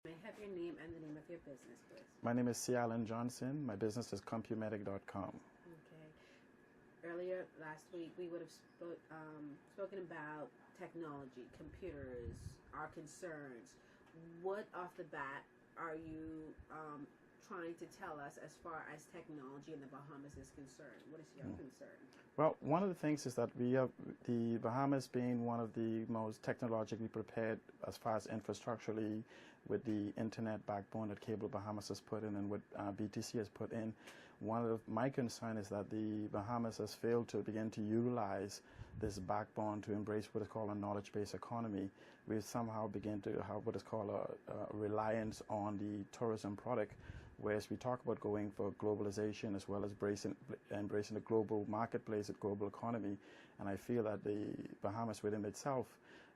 May I have your name and the name of your business, please? My name is C. Allen Johnson. My business is CompuMedic.com. Okay. Earlier last week, we would have spoken about technology, computers, our concerns. What off the bat are you trying to tell us as far as technology in the Bahamas is concerned? What is your concern? Well, one of the things is that we have the Bahamas being one of the most technologically prepared as far as infrastructurally with the internet backbone that Cable Bahamas has put in and what BTC has put in. One of my concern is that the Bahamas has failed to begin to utilize this backbone to embrace what is called a knowledge-based economy. We somehow begin to have what is called a reliance on the tourism product, whereas we talk about going for globalization as well as embracing the global marketplace, the global economy. And I feel that the Bahamas within itself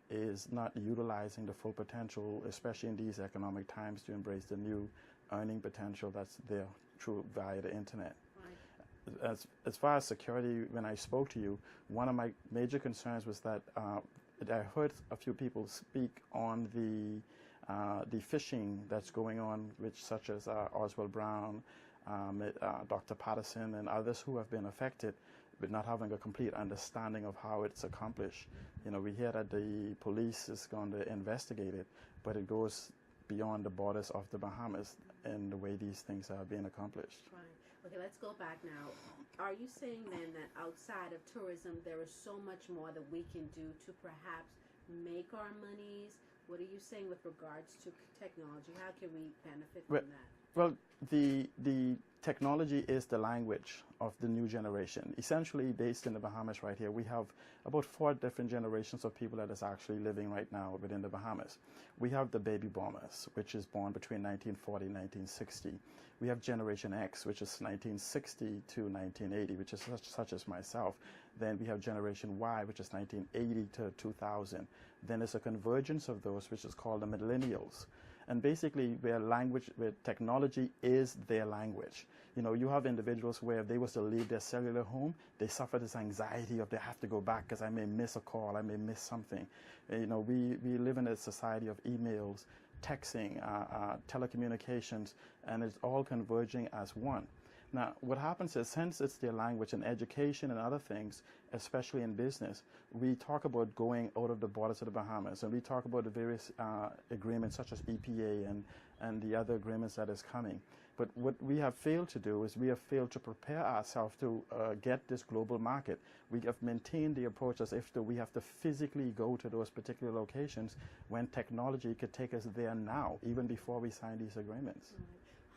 is not utilizing the full potential, especially in these economic times, to embrace the new earning potential that's there through via the internet. Right. As far as security, when I spoke to you, one of my major concerns was that I heard a few people speak on the phishing that's going on, which such as Oswald Brown, Dr. Patterson, and others who have been affected with not having a complete understanding of how it's accomplished. You know, we hear that the police is going to investigate it, but it goes beyond the borders of the Bahamas in the way these things are being accomplished. Right. Okay, let's go back now. Are you saying then that outside of tourism, there is so much more that we can do to perhaps make our monies? What are you saying with regards to technology? How can we benefit from that? Well, the technology is the language of the new generation. Essentially, based in the Bahamas right here, we have about 4 different generations of people that is actually living right now within the Bahamas. We have the baby boomers, which is born between 1940 and 1960. We have Generation X, which is 1960 to 1980, which is such as myself. Then we have Generation Y, which is 1980 to 2000. Then there's a convergence of those, which is called the millennials. And basically, where technology is their language. You know, you have individuals where if they was to leave their cellular home, they suffer this anxiety of they have to go back because I may miss a call, I may miss something. You know, we live in a society of emails, texting, telecommunications, and it's all converging as one. Now, what happens is, since it's their language in education and other things, especially in business, we talk about going out of the borders of the Bahamas, and we talk about the various agreements such as EPA and the other agreements that is coming. But what we have failed to do is we have failed to prepare ourselves to get this global market. We have maintained the approach as if we have to physically go to those particular locations when technology could take us there now, even before we sign these agreements. Right.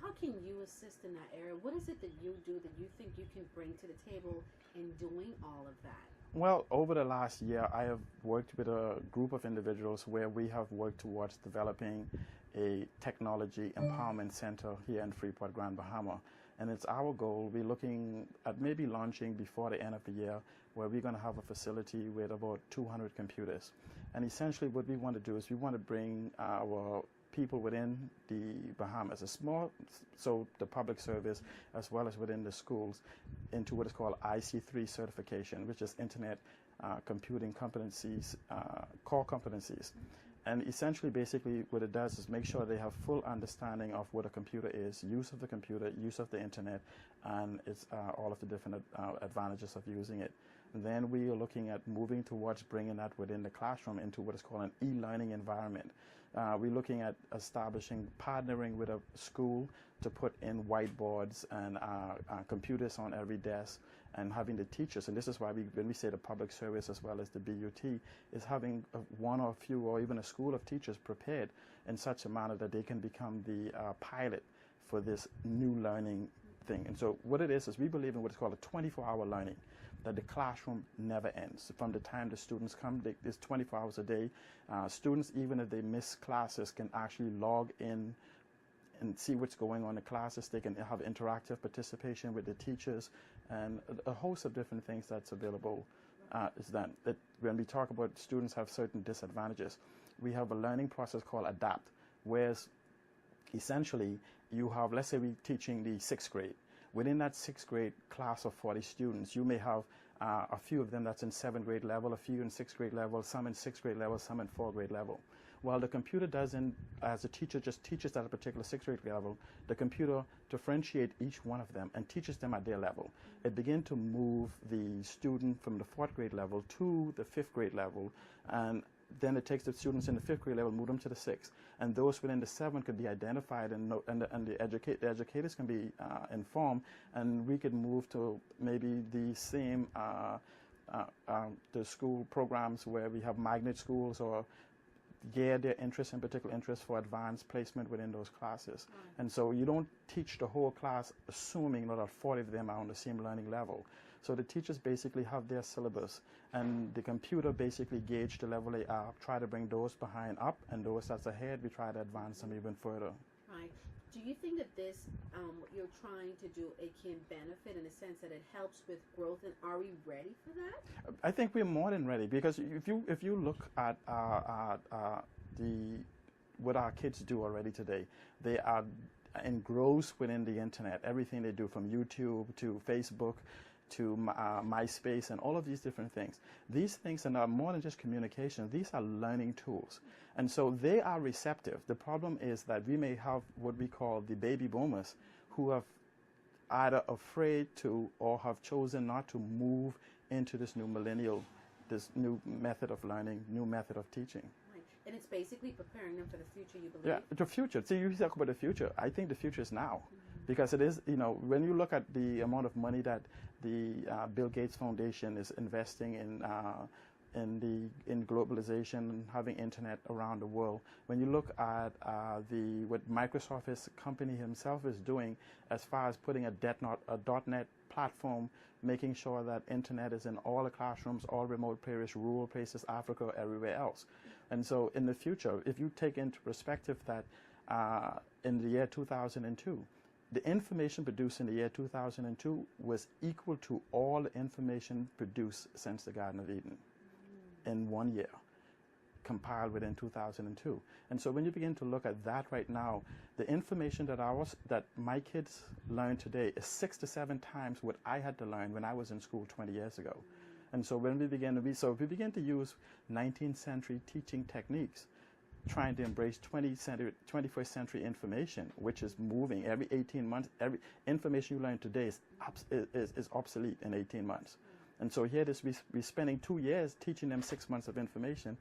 How can you assist in that area? What is it that you do that you think you can bring to the table in doing all of that? Well, over the last year, I have worked with a group of individuals where we have worked towards developing a technology empowerment center here in Freeport, Grand Bahama. And it's our goal. We're looking at maybe launching before the end of the year, where we're going to have a facility with about 200 computers. And essentially what we want to do is we want to bring our people within the Bahamas, so the public service as well as within the schools, into what is called IC3 certification, which is Internet Computing Competencies, core competencies. And essentially, basically, what it does is make sure they have full understanding of what a computer is, use of the computer, use of the internet, and it's all of the different advantages of using it. And then we are looking at moving towards bringing that within the classroom into what is called an e-learning environment. We're looking at partnering with a school to put in whiteboards and computers on every desk, and having the teachers, and this is why when we say the public service as well as the BUT, is having one or a few or even a school of teachers prepared in such a manner that they can become the pilot for this new learning thing. And so what it is we believe in what is called a 24-hour learning, that the classroom never ends. From the time the students come, there's 24 hours a day. Students, even if they miss classes, can actually log in and see what's going on in the classes. They can have interactive participation with the teachers, and a host of different things that's available is that when we talk about students have certain disadvantages, we have a learning process called ADAPT, whereas essentially you have, let's say we're teaching the 6th grade. Within that 6th grade class of 40 students, you may have a few of them that's in 7th grade level, a few in 6th grade level, some in 6th grade level, some in 4th grade level. Well, the computer doesn't, as a teacher just teaches at a particular sixth grade level, the computer differentiates each one of them and teaches them at their level. It begins to move the student from the fourth grade level to the fifth grade level, and then it takes the students in the fifth grade level, move them to the sixth, and those within the seventh could be identified, and the educators can be informed, and we could move to maybe the same the school programs where we have magnet schools, or gear their interest in particular interests for advanced placement within those classes. And so you don't teach the whole class assuming that 40 of them are on the same learning level. So the teachers basically have their syllabus, and the computer basically gauge the level they are, try to bring those behind up, and those that's ahead, we try to advance them even further. Right. Do you think that this, what you're trying to do, it can benefit in the sense that it helps with growth, and are we ready for that? I think we're more than ready, because if you look at what our kids do already today, they are engrossed within the internet. Everything they do, from YouTube to Facebook to MySpace and all of these different things. These things are more than just communication. These are learning tools. And so they are receptive. The problem is that we may have what we call the baby boomers who have either afraid to or have chosen not to move into this new millennial, this new method of learning, new method of teaching. Right. And it's basically preparing them for the future, you believe? Yeah, the future. See, you talk about the future. I think the future is now. Because it is, when you look at the amount of money that the Bill Gates Foundation is investing in globalization and having internet around the world, when you look at what Microsoft's company himself is doing as far as putting a .NET platform, making sure that internet is in all the classrooms, all remote areas, rural places, Africa, everywhere else. And so in the future, if you take into perspective that in the year 2002, the information produced in the year 2002 was equal to all the information produced since the Garden of Eden in 1 year, compiled within 2002. And so when you begin to look at that right now, the information that my kids learn today is 6 to 7 times what I had to learn when I was in school 20 years ago. And so when we begin to use 19th century teaching techniques, trying to embrace 21st century information, which is moving every 18 months. Every information you learn today is obsolete in 18 months. And so here we're spending 2 years teaching them 6 months of information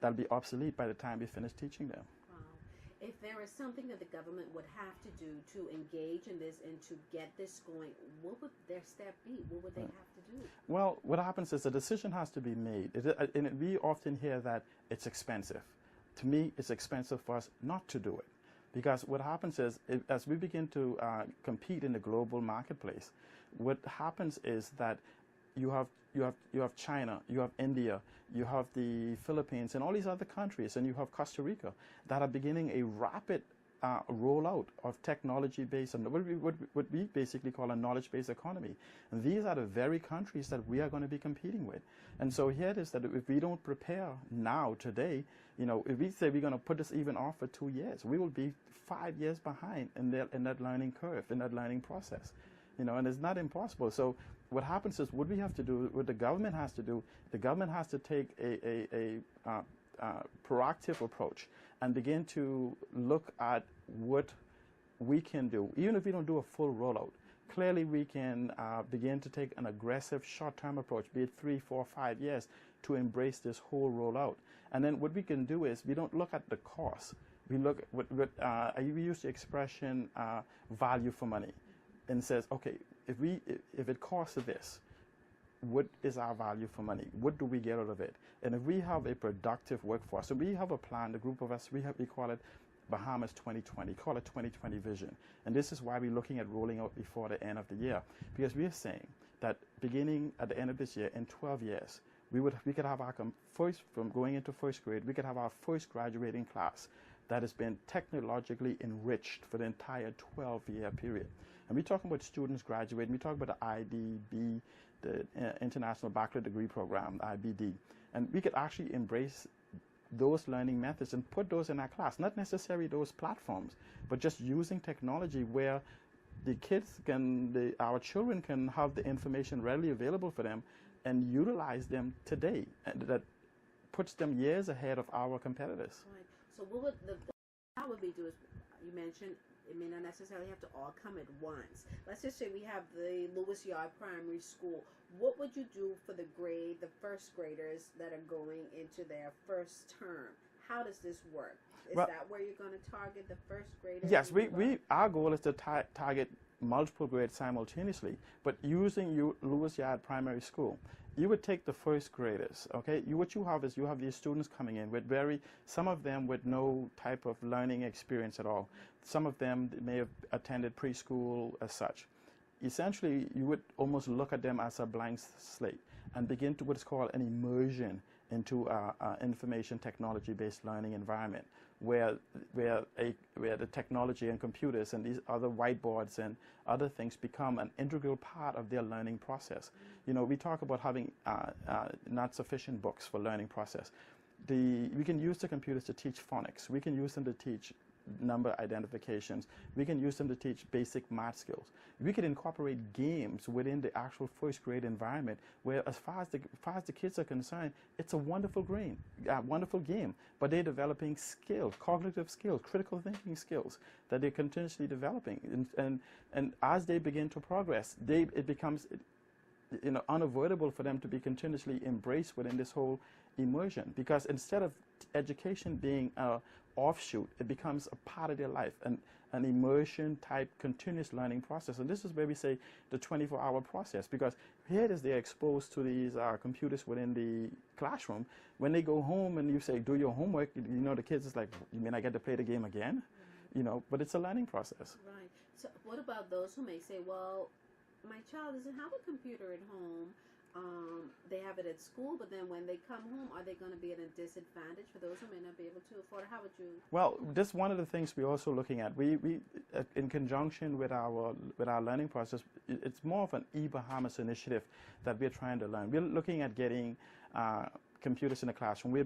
that'll be obsolete by the time we finish teaching them. Wow. If there is something that the government would have to do to engage in this and to get this going, what would their step be? What would they have to do? Well, what happens is a decision has to be made. And we often hear that it's expensive. To me, it's expensive for us not to do it, because what happens is, as we begin to compete in the global marketplace, what happens is that you have China, you have India, you have the Philippines, and all these other countries, and you have Costa Rica that are beginning a rapid rollout of technology-based, and what we basically call a knowledge-based economy. And these are the very countries that we are going to be competing with. And so here it is that if we don't prepare now, today, if we say we're going to put this even off for 2 years, we will be 5 years behind in that learning curve, in that learning process. And it's not impossible. So what happens is, what we have to do, what the government has to do, the government has to take a proactive approach and begin to look at what we can do, even if we don't do a full rollout. Clearly, we can begin to take an aggressive short-term approach, be it 3, 4, 5 years, to embrace this whole rollout. And then what we can do is, we don't look at the cost. We look at we use the expression value for money, and says, okay, if it costs this, what is our value for money? What do we get out of it? And if we have a productive workforce, so we have a plan, the group of us, we call it Bahamas 2020, call it 2020 vision. And this is why we're looking at rolling out before the end of the year, because we are saying that beginning at the end of this year, in 12 years, we could have our from going into first grade, we could have our first graduating class that has been technologically enriched for the entire 12-year period. And we're talking about students graduating, we talk about the IDB, the International Bachelor Degree Program, IBD. And we could actually embrace those learning methods and put those in our class, not necessarily those platforms, but just using technology where the kids our children can have the information readily available for them and utilize them today, and that puts them years ahead of our competitors. Right. So what would how would we do is, you mentioned it may not necessarily have to all come at once. Let's just say we have the Lewis Yard Primary School. What would you do for the first graders that are going into their first term? How does this work? Is that where you're going to target the first graders? Yes, our goal is to target multiple grades simultaneously, but using Lewis Yard Primary School. You would take the first graders, okay? What you have is you have these students coming in with some of them with no type of learning experience at all. Some of them may have attended preschool as such. Essentially, you would almost look at them as a blank slate and begin to what's called an immersion into an information technology-based learning environment, where the technology and computers and these other whiteboards and other things become an integral part of their learning process. You know, we talk about having not sufficient books for learning process. We can use the computers to teach phonics. We can use them to teach number identifications. We can use them to teach basic math skills. We could incorporate games within the actual first grade environment, where as far as the kids are concerned, it's a wonderful game, but they're developing skills, cognitive skills, critical thinking skills that they're continuously developing. And as they begin to progress, it becomes unavoidable for them to be continuously embraced within this whole immersion, because instead of education being a offshoot, it becomes a part of their life, and an immersion type continuous learning process. And this is where we say the 24-hour process, because here it is, they're exposed to these computers within the classroom. When they go home and you say, do your homework, the kids is like, you mean I get to play the game again? But it's a learning process. Right. So what about those who may say, well, my child doesn't have a computer at home. They have it at school, but then when they come home, are they going to be at a disadvantage for those who may not be able to afford it? How would you? Well, this one of the things we're also looking at. We in conjunction with our learning process, it's more of an eBahamas initiative that we're trying to learn. We're looking at getting computers in the classroom. We're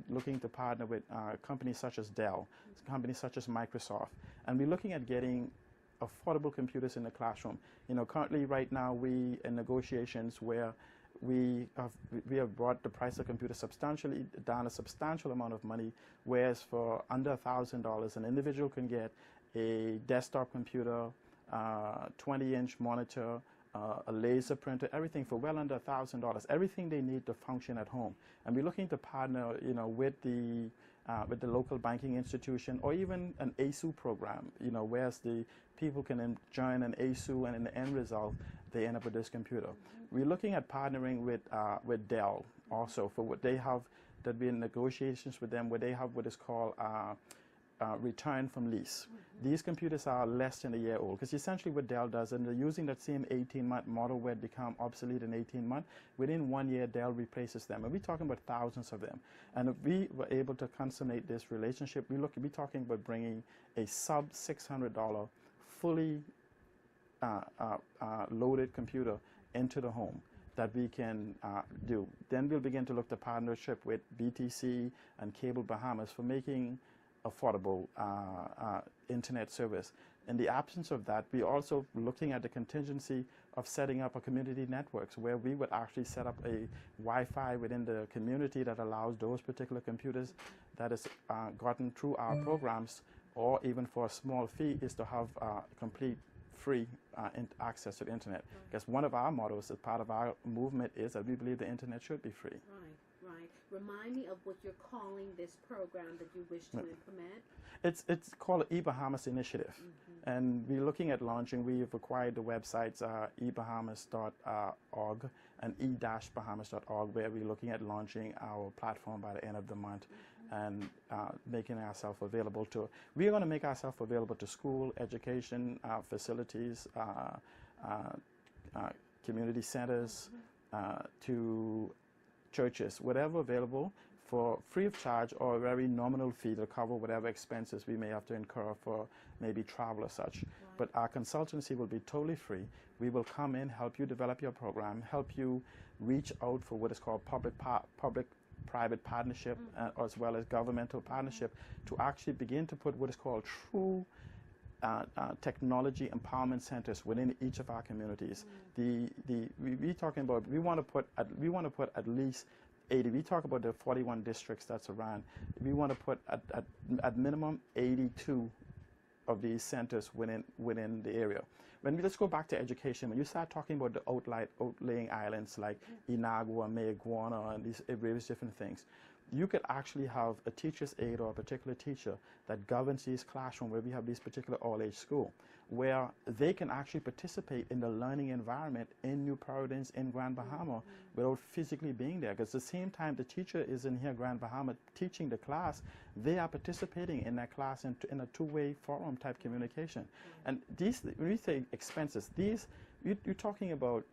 looking to partner with companies such as Dell, companies such as Microsoft, and we're looking at getting affordable computers in the classroom. Currently right now we in negotiations where we have brought the price of computers substantially down, a substantial amount of money, whereas for under $1,000 an individual can get a desktop computer, 20-inch monitor, a laser printer, everything for well under $1,000, everything they need to function at home. And we're looking to partner with the local banking institution, or even an ASU program, whereas the people can join an ASU, and in the end result, they end up with this computer. We're looking at partnering with Dell also for what they have, that we're in negotiations with them, where they have what is called return from lease. These computers are less than a year old, because essentially what Dell does, and they're using that same 18-month model where it become obsolete in 18 months, within 1 year Dell replaces them, and we're talking about thousands of them. And if we were able to consummate this relationship, we're talking about bringing a sub $600 fully loaded computer into the home that we can do. Then we'll begin to look to partnership with BTC and Cable Bahamas for making affordable internet service. In the absence of that, we're also looking at the contingency of setting up a community networks, where we would actually set up a Wi-Fi within the community that allows those particular computers that is gotten through our programs, or even for a small fee, is to have complete free access to the internet. Because one of our mottos as part of our movement is that we believe the internet should be free. Right. Remind me of what you're calling this program that you wish to implement. It's called eBahamas Initiative, and we're looking at launching. We've acquired the websites ebahamas.org and e-bahamas.org, where we're looking at launching our platform by the end of the month, and making ourselves available to. We're going to make ourselves available to school, education facilities, community centers, to churches, whatever available, for free of charge or a very nominal fee to cover whatever expenses we may have to incur for maybe travel or such. But our consultancy will be totally free. We will come in, help you develop your program, help you reach out for what is called public-private partnership, as well as governmental partnership, to actually begin to put what is called true technology empowerment centers within each of our communities. We want to put at least 80. We talk about the 41 districts that's around. We want to put at minimum 82 of these centers within the area. Let's go back to education. When you start talking about the outlying islands like Inagua, Mayaguana, and these various different things, you could actually have a teacher's aide or a particular teacher that governs these classrooms where we have this particular all-age school, where they can actually participate in the learning environment in New Providence, in Grand Bahama, without physically being there. Because at the same time the teacher is in here, Grand Bahama, teaching the class, they are participating in that class in a two-way forum type communication. And these, when we say expenses, you're talking about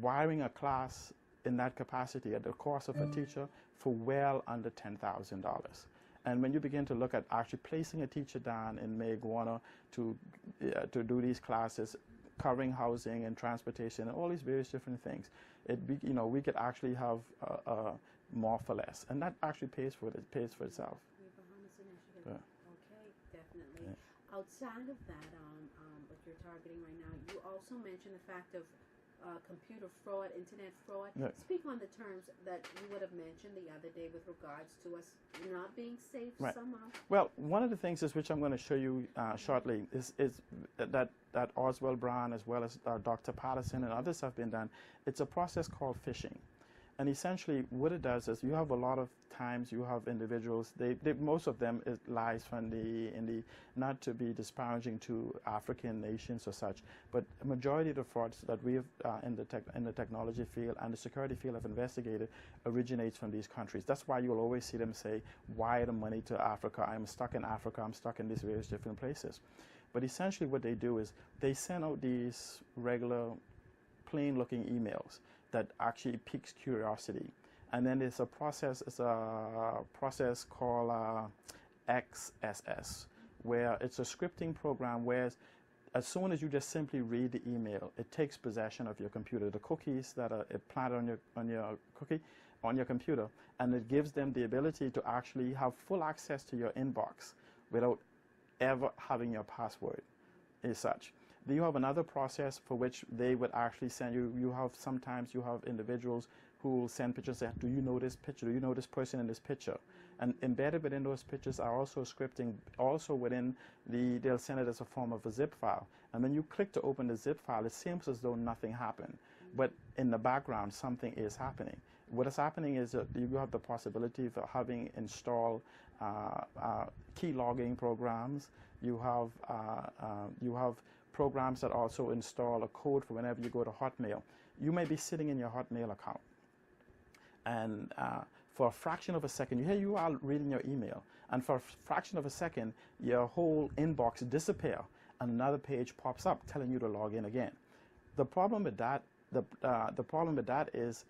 wiring a class in that capacity at the cost of a teacher for well under $10,000. And when you begin to look at actually placing a teacher down in Mayaguana to do these classes, covering housing and transportation and all these various different things, we could actually have more for less, and that actually pays for itself. Bahamas Initiative. Yeah. Okay, definitely. Yeah. Outside of that, what you're targeting right now, you also mentioned the fact of computer fraud, internet fraud. Yeah. Speak on the terms that you would have mentioned the other day with regards to us not being safe somehow. Well, one of the things is, which I'm going to show you shortly, is that Oswald Brown, as well as Dr. Patterson and others have been done. It's a process called phishing. And essentially what it does is, you have a lot of times you have individuals, most of them lies from in the, not to be disparaging to African nations or such, but a majority of the frauds that we have in the technology field and the security field have investigated originates from these countries. That's why you'll always see them say, wire the money to Africa, I'm stuck in Africa, I'm stuck in these various different places. But essentially what they do is, they send out these regular plain looking emails that actually piques curiosity. And then there's a process called XSS, where it's a scripting program where as soon as you just simply read the email, it takes possession of your computer, the cookies that are planted on your computer, and it gives them the ability to actually have full access to your inbox without ever having your password as such. You have another process for which they would actually send you. Sometimes you have individuals who will send pictures, say, do you know this picture? Do you know this person in this picture? And embedded within those pictures are also scripting. Also within they'll send it as a form of a zip file. And when you click to open the zip file, it seems as though nothing happened. But in the background, something is happening. What is happening is that you have the possibility of having installed key logging programs. You have programs that also install a code for whenever you go to Hotmail. You may be sitting in your Hotmail account, and for a fraction of a second, here you are reading your email, and for a fraction of a second, your whole inbox disappears, and another page pops up telling you to log in again. The problem with that, the problem with that is,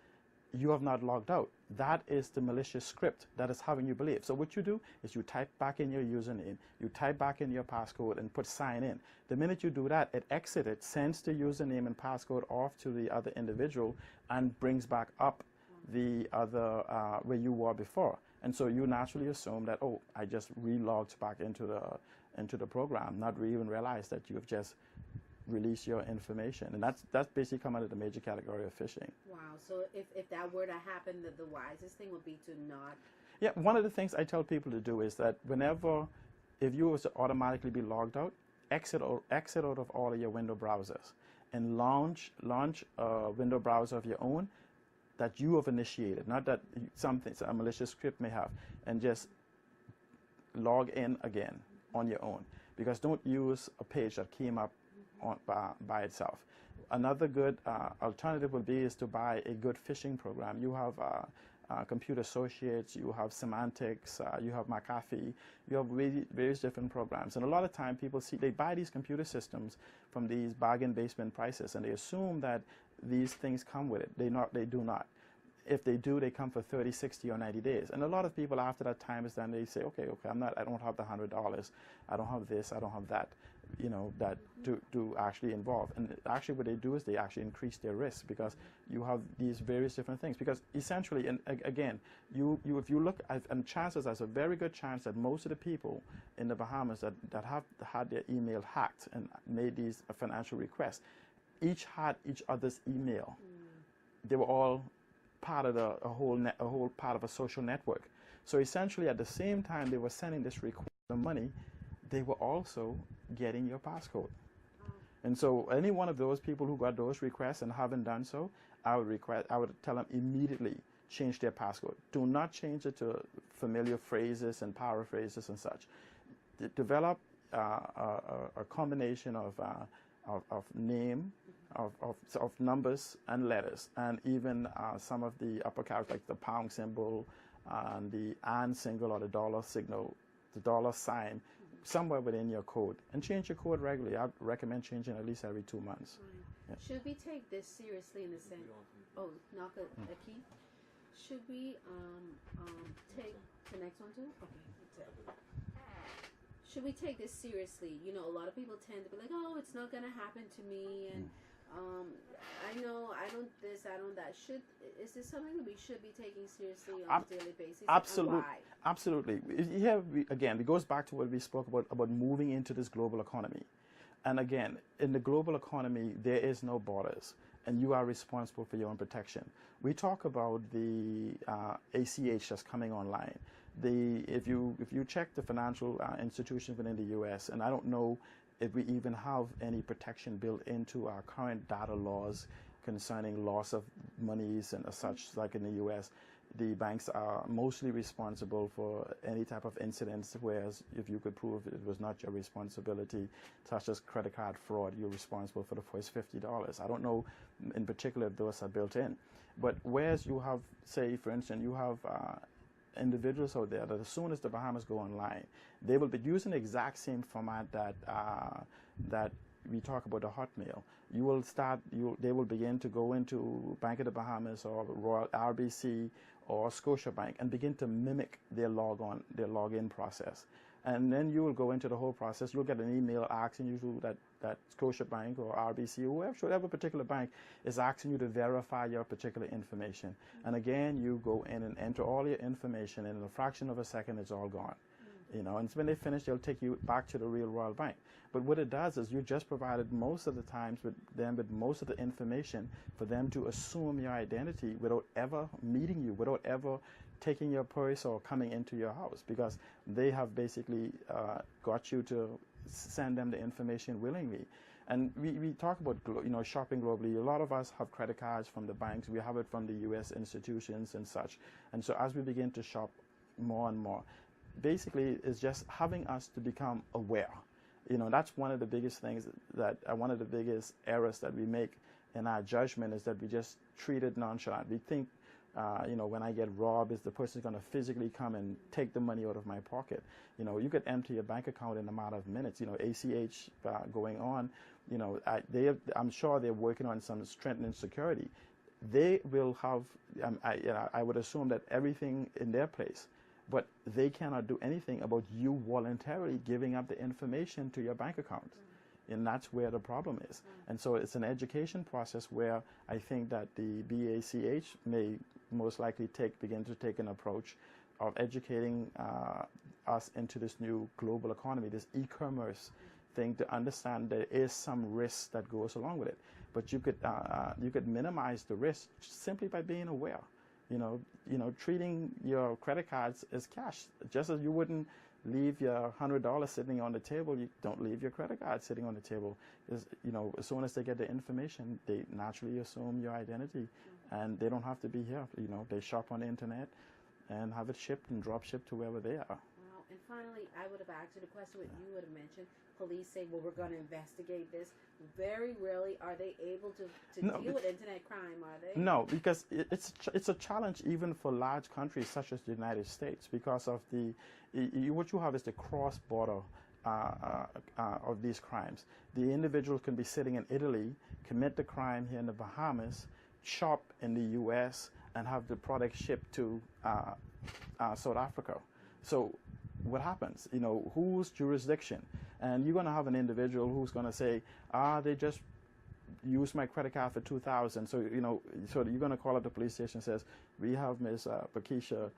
you have not logged out. That is the malicious script that is having you believe. So what you do is you type back in your username, you type back in your passcode and put sign in. The minute you do that, it exits it, sends the username and passcode off to the other individual and brings back up the other where you were before. And so you naturally assume that, oh, I just re-logged back into the program, not even realize that you have just release your information. And that's basically come under the major category of phishing. Wow. So if that were to happen, the wisest thing would be to not. Yeah, one of the things I tell people to do is that if you was to automatically be logged out, exit out of all of your window browsers and launch a window browser of your own that you have initiated, not that a malicious script may have, and just log in again on your own. Because don't use a page that came up by itself. Another good alternative would be to buy a good phishing program. You have Computer Associates, you have Semantics, you have McAfee, you have various different programs. And a lot of time people they buy these computer systems from these bargain basement prices, and they assume that these things come with it. They do not. If they do, they come for 30, 60, or 90 days. And a lot of people after that time is then they say, okay, I don't have the $100, I don't have this, I don't have that, that to actually involve. And actually what they do is they actually increase their risk, because you have these various different things. Because essentially, and again, if you look at, and there's a very good chance that most of the people in the Bahamas that have had their email hacked and made these financial requests, each had each other's email. They were all part of a whole part of a social network. So essentially, at the same time they were sending this request of money, they were also getting your passcode. And so any one of those people who got those requests and haven't done so, I would tell them immediately change their passcode. Do not change it to familiar phrases and paraphrases and such. Develop a combination of name, of numbers and letters, and even some of the upper characters like the pound symbol and the and symbol or the dollar signal, the dollar sign, somewhere within your code, and change your code regularly. I recommend changing at least every 2 months. Yeah. Should we take this seriously in the sense? Oh, knock a key. Should we take the next one too? Okay. Should we take this seriously? You know, a lot of people tend to be like, "Oh, it's not gonna happen to me," and I know I don't this, I don't that. Is this something that we should be taking seriously on a daily basis? Absolutely, and why? Absolutely. Here again, it goes back to what we spoke about moving into this global economy. And again, in the global economy, there is no borders, and you are responsible for your own protection. We talk about the ACH that's coming online. If you check the financial institutions within the U.S., and I don't know if we even have any protection built into our current data laws concerning loss of monies and such, like in the U.S., the banks are mostly responsible for any type of incidents, whereas if you could prove it was not your responsibility, such as credit card fraud, you're responsible for the first $50. I don't know in particular if those are built in. But whereas you have, say, for instance, you have individuals out there that as soon as the Bahamas go online, they will be using the exact same format that we talk about the Hotmail. They will begin to go into Bank of the Bahamas or Royal RBC or Scotiabank and begin to mimic their login process. And then you will go into the whole process. You'll get an email asking you to that Scotiabank or RBC or whatever particular bank is asking you to verify your particular information. And again, you go in and enter all your information, and in a fraction of a second, it's all gone. You know, and when they finish, they'll take you back to the real Royal Bank. But what it does is you just provided most of the times with most of the information for them to assume your identity without ever meeting you, without ever taking your purse or coming into your house, because they have basically got you to send them the information willingly. And we talk about shopping globally. A lot of us have credit cards from the banks. We have it from the U.S. institutions and such. And so as we begin to shop more and more, basically it's just having us to become aware. You know, that's one of the biggest things one of the biggest errors that we make in our judgment is that we just treat it nonchalant. We think, when I get robbed, is the person going to physically come and take the money out of my pocket? You know, you could empty your bank account in a matter of minutes. You know, ACH going on. You know, I'm sure they're working on some strengthening security. They will have, I would assume that everything in their place, but they cannot do anything about you voluntarily giving up the information to your bank account. And that's where the problem is. And so it's an education process where I think that the BACH may most likely begin to take an approach of educating us into this new global economy, this e-commerce thing, to understand there is some risk that goes along with it. But you could minimize the risk simply by being aware. You know, treating your credit cards as cash. Just as you wouldn't leave your $100 sitting on the table, you don't leave your credit card sitting on the table. As soon as they get the information, they naturally assume your identity, and they don't have to be here. You know, they shop on the internet and have it shipped and drop shipped to wherever they are. Wow. And finally, I would have asked you the question what you would have mentioned. Police say, well, we're going to investigate this. Very rarely are they able to deal with internet crime, are they? No, because it's a challenge even for large countries such as the United States, because of what you have is the cross-border of these crimes. The individual can be sitting in Italy, commit the crime here in the Bahamas, shop in the U.S., and have the product shipped to South Africa. So what happens? You know, whose jurisdiction? And you're going to have an individual who's going to say, they just used my credit card for $2,000. So, so you're going to call up the police station and says, we have Ms. Pakisha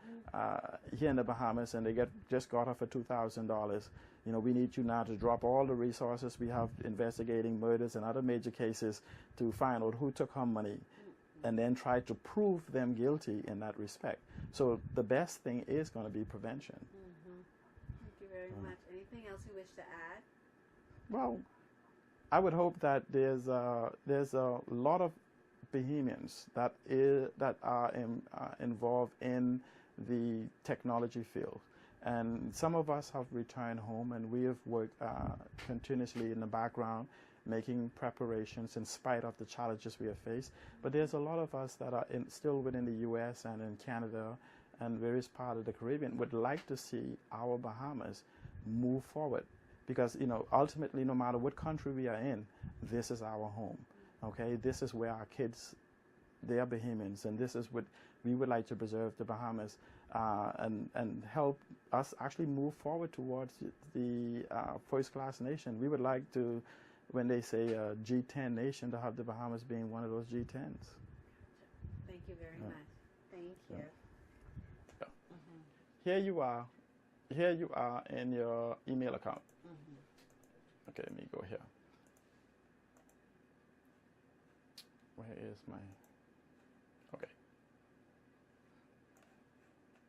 here in the Bahamas, and they just got her for $2,000. You know, we need you now to drop all the resources we have investigating murders and other major cases to find out who took her money. and then try to prove them guilty in that respect. So the best thing is going to be prevention. Thank you very much. Anything else you wish to add? Well, I would hope that there's a lot of Bahamians that are involved in the technology field, and some of us have returned home, and we have worked continuously in the background, making preparations in spite of the challenges we have faced. But there's a lot of us that are still within the U.S. and in Canada and various parts of the Caribbean would like to see our Bahamas move forward, because ultimately, no matter what country we are in, this is our home. Okay, this is where our kids, they are Bahamians, and this is what we would like to preserve the Bahamas and help us actually move forward towards the first-class nation. We would like to, when they say G10 nation, to have the Bahamas being one of those G10s. Thank you very much. Thank you. Yeah. Here you are. Here you are in your email account. Okay, let me go here. Where is my... Okay.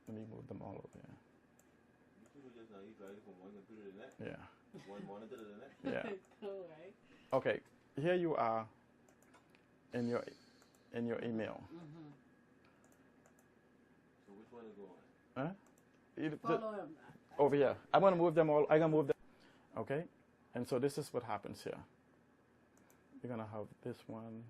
Let me move them all over here. Yeah. One monitor to the next. Yeah. All right. Okay. Here you are in your email. So which one is going? Follow him. Over here. I'm gonna move them all. I'm gonna move them. Okay. And so this is what happens here. You're gonna have this one.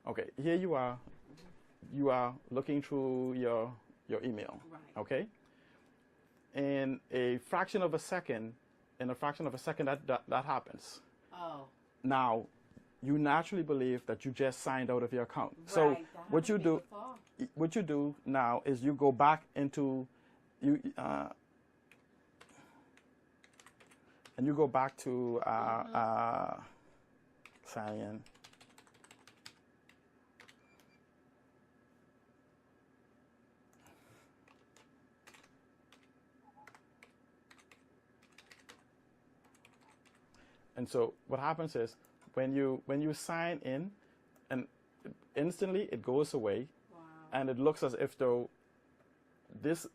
Okay. Okay. Here you are. You are looking through your email. Right. Okay. In a fraction of a second, that happens. Oh. Now, you naturally believe that you just signed out of your account. Right. So what you do now is you go back into and you go back to sign in. And so what happens is when you sign in, and instantly it goes away. Wow. And it looks as if though this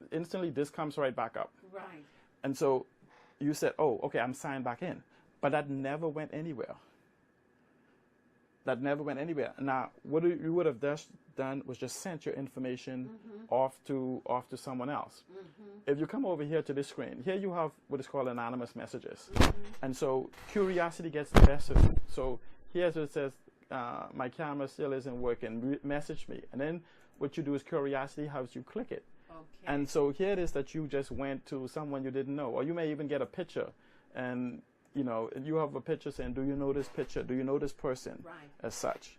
comes right back up. Right. And so you said, oh, okay, I'm signed back in. But that never went anywhere. Now, what you would have just done was just sent your information off to someone else. If you come over here to this screen, here you have what is called anonymous messages. And so curiosity gets the best of you. So here's what it says, my camera still isn't working, message me. And then what you do is curiosity has you click it. Okay. And so here it is that you just went to someone you didn't know, or you may even get a picture, and you have a picture saying, do you know this picture? Do you know this person? Right. As such.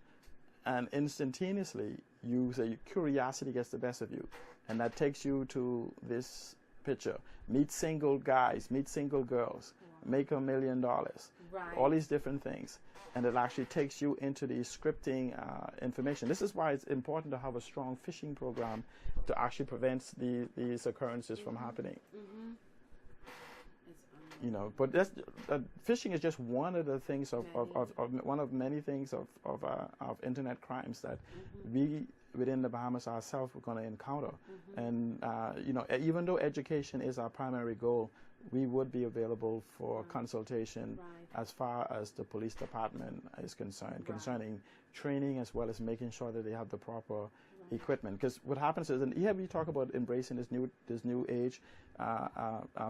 And instantaneously, you say curiosity gets the best of you. And that takes you to this picture. Meet single guys, meet single girls, make $1 million. Right. All these different things. And it actually takes you into the scripting information. This is why it's important to have a strong phishing program to actually prevent these occurrences from happening. But phishing is just one of the things of one of many things of internet crimes that we within the Bahamas ourselves we're going to encounter. And even though education is our primary goal, we would be available for consultation as far as the police department is concerned, concerning training as well as making sure that they have the proper equipment. Because what happens is, and here we talk about embracing this new age.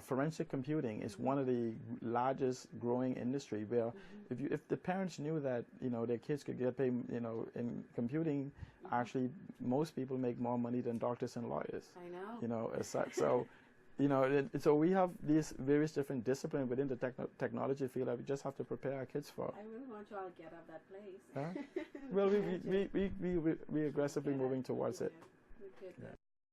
Forensic computing is one of the largest growing industry where if the parents knew that their kids could get paid in computing, actually most people make more money than doctors and lawyers. I know. As such. So so we have these various different disciplines within the technology field that we just have to prepare our kids for. I really want you all to get out of that place. Huh? Well, we aggressively moving towards it. Yeah.